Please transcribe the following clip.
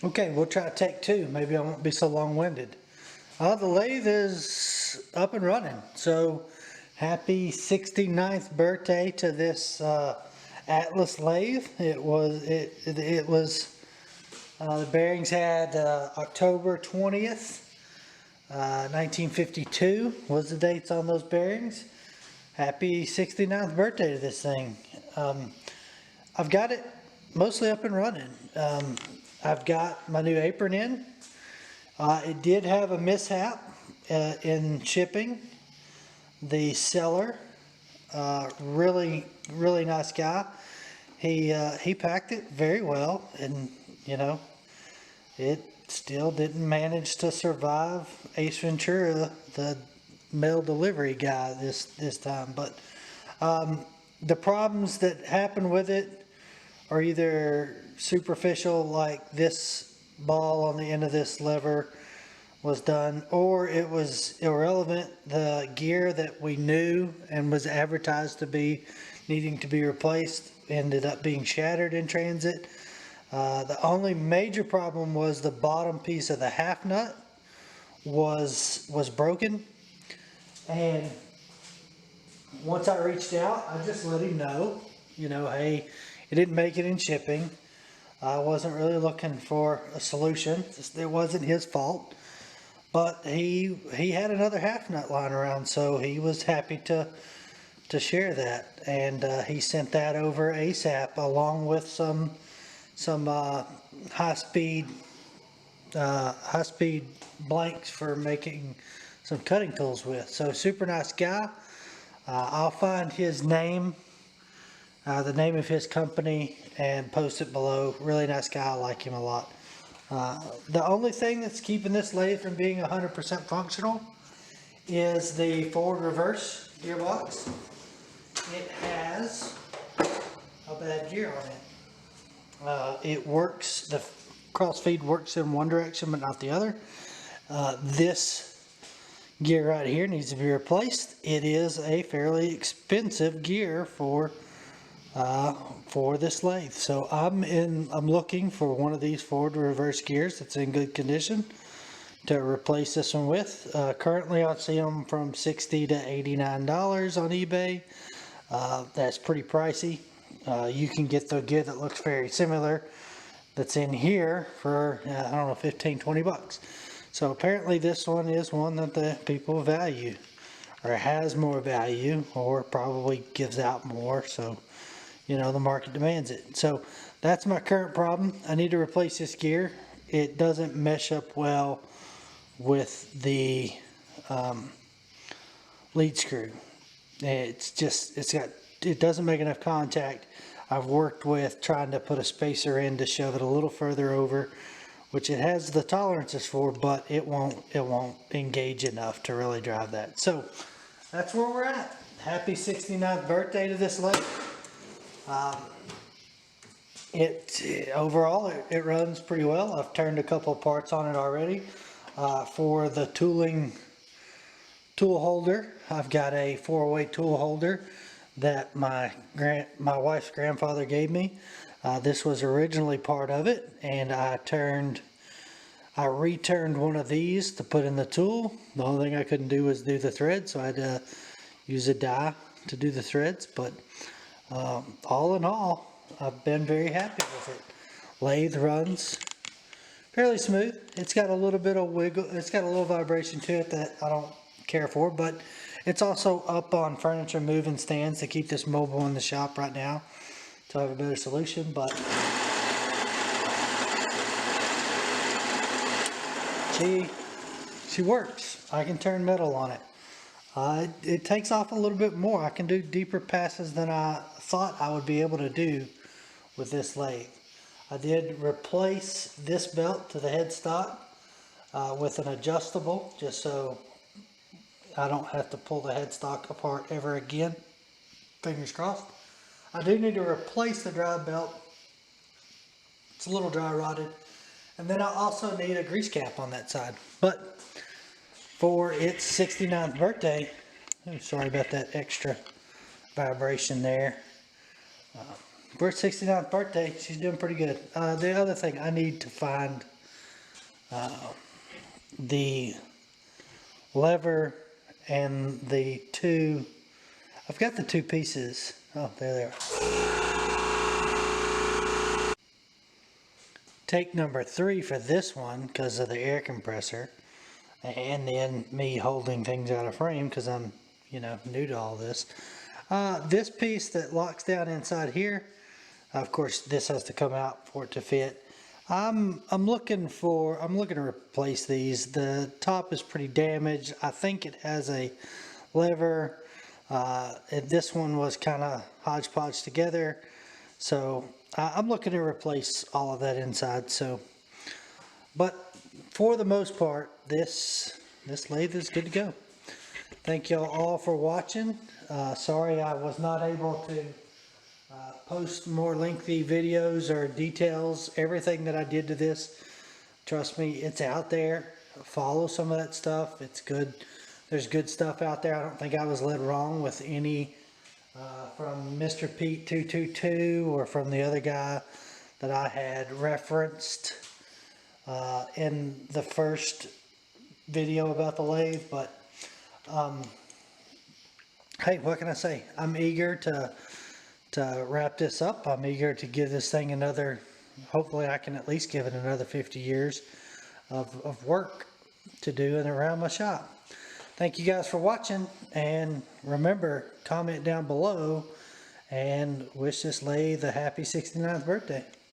Okay, we'll try take two. Maybe I won't be so long-winded. The lathe is up and running. So happy 69th birthday to this Atlas lathe. The bearings had October 20th, 1952 was the dates on those bearings. Happy 69th birthday to this thing. I've got it mostly up and running. I've got my new apron in. It did have a mishap in shipping. The seller, really nice guy. He packed it very well, and it still didn't manage to survive Ace Ventura, the mail delivery guy this time. But the problems that happen with it are either superficial, like this ball on the end of this lever was done, or it was irrelevant. The gear that we knew and was advertised to be needing to be replaced ended up being shattered in transit. The only major problem was the bottom piece of the half nut was broken, and once I reached out, I just let him know, hey, it didn't make it in shipping. I wasn't really looking for a solution. It wasn't his fault. But he had another half nut lying around, so he was happy to share that, and he sent that over ASAP along with some high speed blanks for making some cutting tools with. So super nice guy. I'll find his name, the name of his company, and post it below. Really nice guy. I like him a lot. The only thing that's keeping this lathe from being 100% functional is the forward reverse gearbox. It has a bad gear on it. It works, the cross feed works in one direction but not the other. This gear right here needs to be replaced. It is a fairly expensive gear for this lathe. So I'm looking for one of these forward reverse gears that's in good condition to replace this one with. Currently I see them from $60 to $89 on eBay. That's pretty pricey. You can get the gear that looks very similar that's in here for I don't know, 15-20 bucks. So apparently this one is one that the people value, or has more value, or probably gives out more. So the market demands it. So that's my current problem. I need to replace this gear. It doesn't mesh up well with the lead screw. It doesn't make enough contact. I've worked with trying to put a spacer in to shove it a little further over, which it has the tolerances for, but it won't engage enough to really drive that. So that's where we're at. Happy 69th birthday to this lathe. Overall it runs pretty well. I've turned a couple of parts on it already. For the tool holder, I've got a 4-way tool holder that my wife's grandfather gave me. This was originally part of it, and I returned one of these to put in the tool. The only thing I couldn't do was do the threads, so I had to use a die to do the threads. But all in all, I've been very happy with it. Lathe runs fairly smooth. It's got a little bit of wiggle. It's got a little vibration to it that I don't care for, but it's also up on furniture moving stands to keep this mobile in the shop right now to have a better solution. But she works. I can turn metal on it. It takes off a little bit more. I can do deeper passes than I thought I would be able to do with this lathe. I did replace this belt to the headstock with an adjustable, just so I don't have to pull the headstock apart ever again. Fingers crossed. I do need to replace the drive belt. It's a little dry rotted. And then I also need a grease cap on that side. But for its 69th birthday, sorry about that extra vibration there. for her 69th birthday, she's doing pretty good. The other thing, I need to find the lever and the two. I've got the two pieces. Oh, there they are. Take number 3 for this one because of the air compressor, and then me holding things out of frame because I'm, new to all this. This piece that locks down inside here, of course, this has to come out for it to fit. I'm looking to replace these. The top is pretty damaged. I think it has a lever. This one was kind of hodgepodge together, so I'm looking to replace all of that inside. So, but for the most part, this lathe is good to go. Thank y'all all for watching. Sorry I was not able to post more lengthy videos or details. Everything that I did to this, trust me, it's out there. Follow some of that stuff. It's good. There's good stuff out there. I don't think I was led wrong with any from Mr. Pete 222 or from the other guy that I had referenced in the first video about the lathe. But hey, what can I say? I'm eager to wrap this up. I'm eager to give this thing another, hopefully I can at least give it another 50 years of work to do in and around my shop. Thank you guys for watching, and remember, comment down below and wish this lathe a happy 69th birthday.